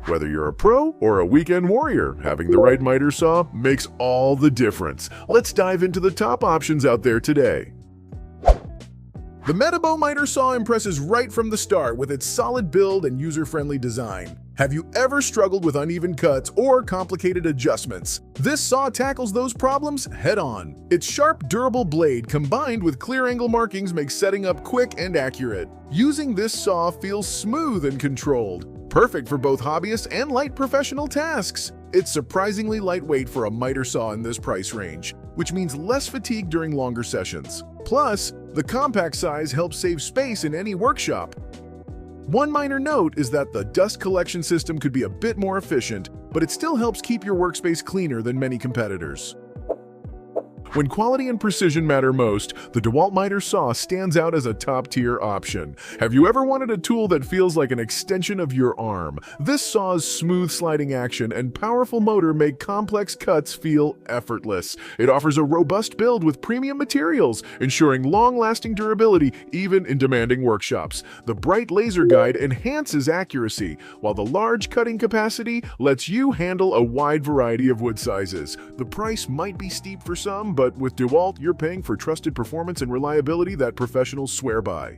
Whether you're a pro or a weekend warrior, having the right miter saw makes all the difference. Let's dive into the top options out there today. The Metabow miter saw impresses right from the start with its solid build and user-friendly design. Have you ever struggled with uneven cuts or complicated adjustments? This saw tackles those problems head-on. Its sharp, durable blade combined with clear angle markings makes setting up quick and accurate. Using this saw feels smooth and controlled, perfect for both hobbyists and light professional tasks. It's surprisingly lightweight for a miter saw in this price range, which means less fatigue during longer sessions. Plus, the compact size helps save space in any workshop. One minor note is that the dust collection system could be a bit more efficient, but it still helps keep your workspace cleaner than many competitors. When quality and precision matter most, the DeWalt miter saw stands out as a top-tier option. Have you ever wanted a tool that feels like an extension of your arm? This saw's smooth sliding action and powerful motor make complex cuts feel effortless. It offers a robust build with premium materials, ensuring long-lasting durability even in demanding workshops. The bright laser guide enhances accuracy, while the large cutting capacity lets you handle a wide variety of wood sizes. The price might be steep for some, but with DeWalt, you're paying for trusted performance and reliability that professionals swear by.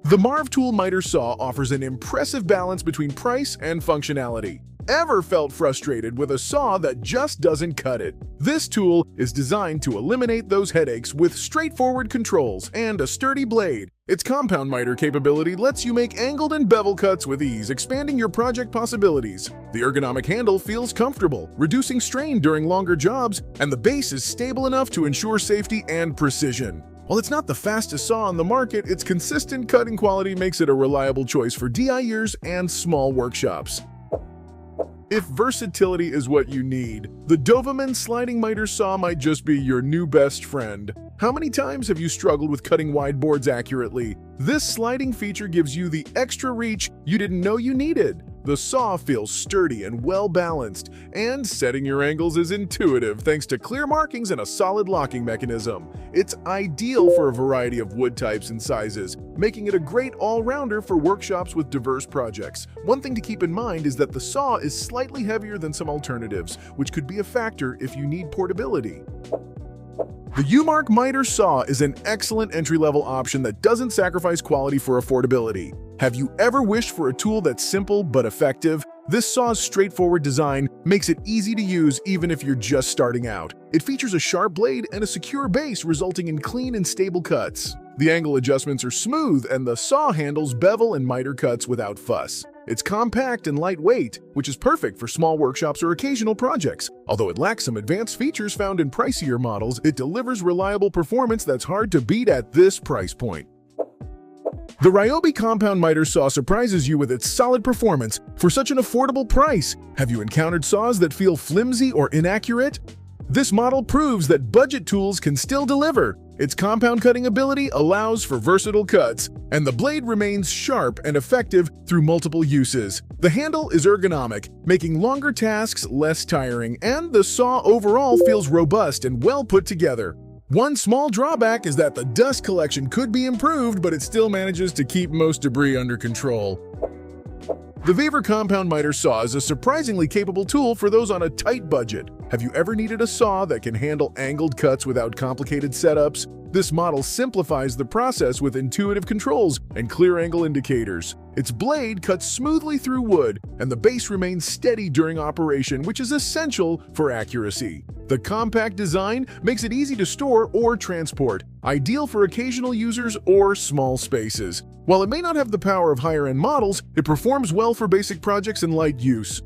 The Marv Tool miter saw offers an impressive balance between price and functionality. Ever felt frustrated with a saw that just doesn't cut it? This tool is designed to eliminate those headaches with straightforward controls and a sturdy blade. Its compound miter capability lets you make angled and bevel cuts with ease, expanding your project possibilities. The ergonomic handle feels comfortable, reducing strain during longer jobs, and the base is stable enough to ensure safety and precision. While it's not the fastest saw on the market, its consistent cutting quality makes it a reliable choice for DIYers and small workshops. If versatility is what you need, the Doverman sliding miter saw might just be your new best friend. How many times have you struggled with cutting wide boards accurately? This sliding feature gives you the extra reach you didn't know you needed. The saw feels sturdy and well-balanced, and setting your angles is intuitive thanks to clear markings and a solid locking mechanism. It's ideal for a variety of wood types and sizes, making it a great all-rounder for workshops with diverse projects. One thing to keep in mind is that the saw is slightly heavier than some alternatives, which could be a factor if you need portability. The U-Mark miter saw is an excellent entry-level option that doesn't sacrifice quality for affordability. Have you ever wished for a tool that's simple but effective? This saw's straightforward design makes it easy to use even if you're just starting out. It features a sharp blade and a secure base, resulting in clean and stable cuts. The angle adjustments are smooth, and the saw handles bevel and miter cuts without fuss. It's compact and lightweight, which is perfect for small workshops or occasional projects. Although it lacks some advanced features found in pricier models, it delivers reliable performance that's hard to beat at this price point. The Ryobi compound miter saw surprises you with its solid performance for such an affordable price. Have you encountered saws that feel flimsy or inaccurate? This model proves that budget tools can still deliver. Its compound cutting ability allows for versatile cuts, and the blade remains sharp and effective through multiple uses. The handle is ergonomic, making longer tasks less tiring, and the saw overall feels robust and well put together. One small drawback is that the dust collection could be improved, but it still manages to keep most debris under control. The Weaver compound miter saw is a surprisingly capable tool for those on a tight budget. Have you ever needed a saw that can handle angled cuts without complicated setups? This model simplifies the process with intuitive controls and clear angle indicators. Its blade cuts smoothly through wood, and the base remains steady during operation, which is essential for accuracy. The compact design makes it easy to store or transport, ideal for occasional users or small spaces. While it may not have the power of higher-end models, it performs well for basic projects and light use.